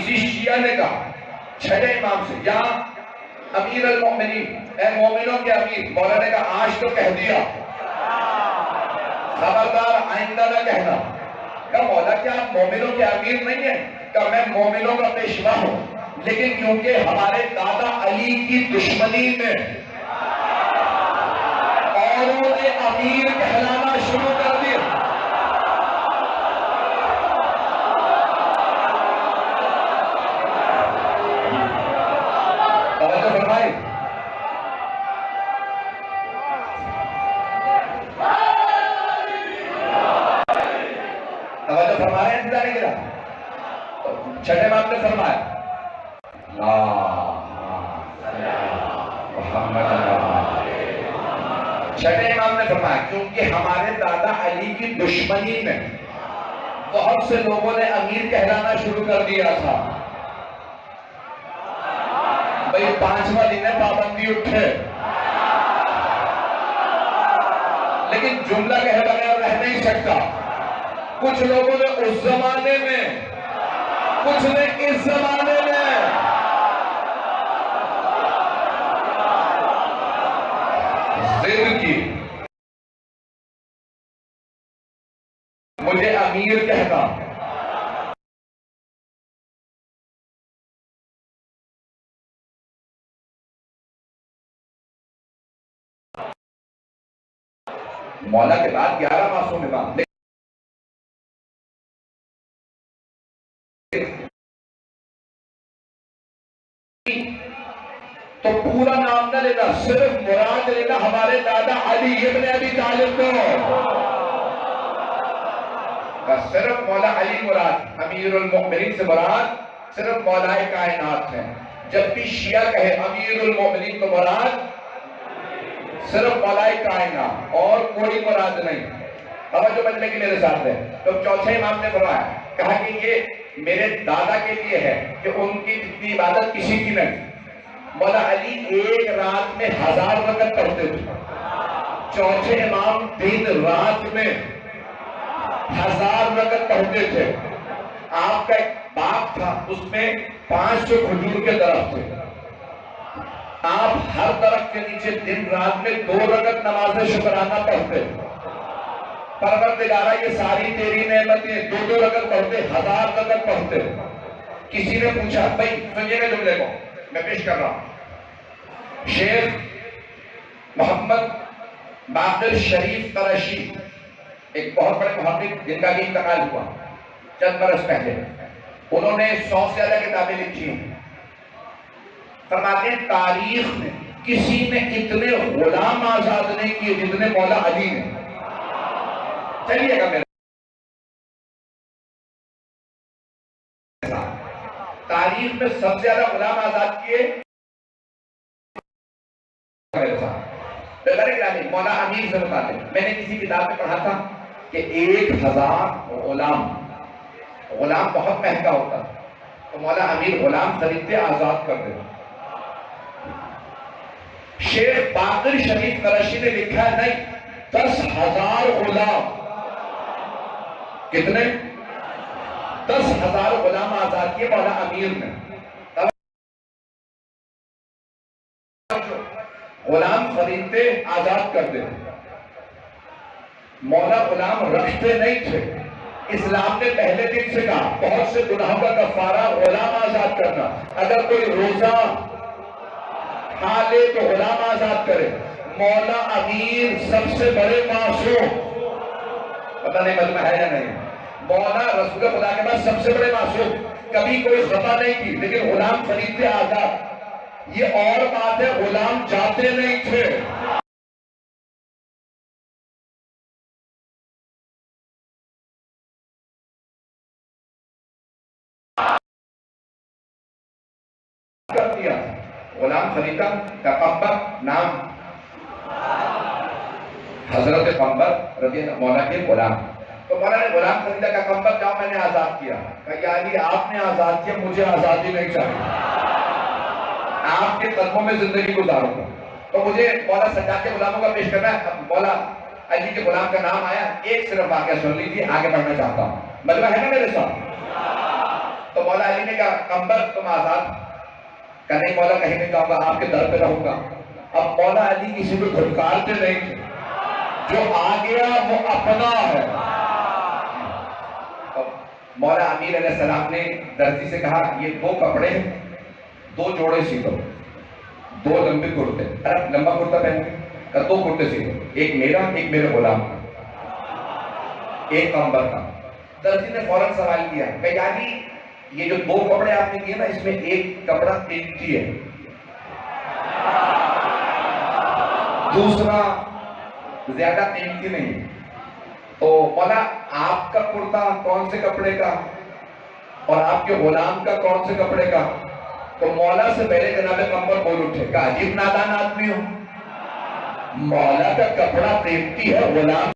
کسی شیعہ نے کہا چھٹے امام سے یا امیر المومنین، اے مومنوں کے امیر، مولا نے کہا آج تو کہہ دیا، خبردار آئندہ نہ کہنا۔ کہا مولا کیا آپ مومنوں کے امیر نہیں ہیں؟ کہا میں مومنوں کا پیشوا ہوں، لیکن کیونکہ ہمارے دادا علی کی دشمنی میں اوروں نے امیر کہلانا شروع کر دیا۔ توجہ فرمائی، توجہ فرما رہے ہیں انتظار نہیں کرا۔ چھٹے امام نے فرمایا چھٹے امام نے فرمایا کیونکہ ہمارے دادا علی کی دشمنی میں بہت سے لوگوں نے امیر کہلانا شروع کر دیا تھا۔ بھئی 5واں دن ہے، پابندی اٹھے، لیکن جملہ کہے بغیر رہ نہیں سکتا۔ کچھ لوگوں نے اس زمانے میں، کچھ نے اس زمانے میں ضد کی مجھے امیر کہنا۔ مولا کے بعد 11 معصوم امام، تو پورا نام نہ لینا، صرف مراد لینا ہمارے دادا علی ابن ابی طالب کو، بس صرف مولا علی مراد، امیر المؤمنین سے مراد صرف مولا کائنات ہے۔ جب بھی شیعہ کہے امیر المؤمنین تو مراد صرف مولا کائنات اور کوئی مراد نہیں۔ توجہ بننے کی میرے ساتھ ہے۔ تو چوتھے امام نے فرمایا، کہا کہ یہ میرے دادا کے لیے ہے کہ ان کی جتنی عبادت کسی کی نہیں۔ مولا علی ایک رات میں 1000 رکعت پڑھتے تھے، چوتھے امام دن رات میں 1000 رکعت پڑھتے تھے۔ آپ کا ایک باغ تھا، اس میں 500 کھجور کے درخت تھے، آپ ہر درخت کے نیچے دن رات میں 2 رکعت نماز شکرانہ پڑھتے۔ پروردگارہ یہ ساری تیری نعمتیں، 2 رکعت پڑھتے، 1000 رکعت پڑھتے۔ کسی نے پوچھا، بھائی سنیے گا جملے کو میں پیش کر رہا ہوں، شیخ محمد باقر شریف قریشی ایک بہت بڑے محقق جن کا بھی انتقال ہوا چند برس پہلے، انہوں نے 100 سے زیادہ کتابیں لکھی ہیں۔ فرماتے ہیں تاریخ میں کسی نے اتنے غلام آزاد نہیں کیے جتنے مولا علی نے۔ چلیے گا میرے تاریخ میں سب سے زیادہ غلام آزاد کیے مولا امیر سے متعلق میں نے کسی کتاب میں پڑھا تھا کہ 1000 غلام بہت مہنگا ہوتا تو مولا امیر غلام خریدتے آزاد کر دیتے۔ شیخ باقر شریف قریشی نے لکھا نہیں 10,000 غلام، کتنے؟ 10,000 غلام آزاد کیے مولا امیر نے۔ غلام خریدتے آزاد کرتے، مولا غلام رکھتے نہیں تھے۔ اسلام نے پہلے دن سے کہا بہت سے گناہوں کا کفارہ غلام آزاد کرنا، اگر کوئی روزہ کھا لے تو غلام آزاد کرے۔ مولا امیر سب سے بڑے معصوم، پتہ نہیں مجمع ہے یا نہیں، مولا رسول خدا کے بعد سب سے بڑے معصوم، کبھی کوئی خطا نہیں کی، لیکن غلام خریدتے آزاد۔ یہ اور بات ہے غلام جاتے نہیں تھے۔ غلام خریدا پیغمبر نام حضرت پیغمبر رضی اللہ مولا کے غلام، تو مولا نے غلام خریدا پیغمبر جاؤ میں نے آزاد کیا، کہ یعنی آپ نے آزاد کیا، مجھے آزادی نہیں چاہیے، آپ کے قدموں میں زندگی گزاروں گا۔ تو مجھے مولا سجاد کے غلاموں کا پیش کرنا ہے۔ اب مولا علی کے غلام کا نام آیا، ایک صرف واقعہ سن لیجیے، آگے بڑھنا چاہتا ہوں، مطلب ہے نا میرے ساتھ۔ تو مولا علی نے کہا کمبر تم آزاد، کہ نہیں مولا کہیں نہیں جاؤں گا، آپ کے در پہ رہوں گا۔ اب مولا علی کسی کو دھتکارتے نہیں تھے، جو آ گیا وہ اپنا ہے۔ مولا امیر علیہ السلام نے درزی سے کہا یہ 2 کپڑے ہیں، 2 جوڑے سی دو، 2 لمبے کرتے، ارے لمبا کرتا پہنے کہ 2 کرتے سی دو، ایک میرا ایک میرے غلام کا، ایک کمبر کا۔ درزی نے فوراً سوال کیا کہ یعنی یہ جو 2 کپڑے آپ نے کیے نا اس میں ایک کپڑا قیمتی ہے، دوسرا زیادہ قیمتی نہیں، تو مولا آپ کا کرتا کون سے کپڑے کا اور آپ کے غلام کا کون سے کپڑے کا؟ تو مولا سے پہلے جناب کمبر بول اٹھے کہ عجیب نادان آدمی ہو، مولا کا کپڑا قیمتی ہے، غلام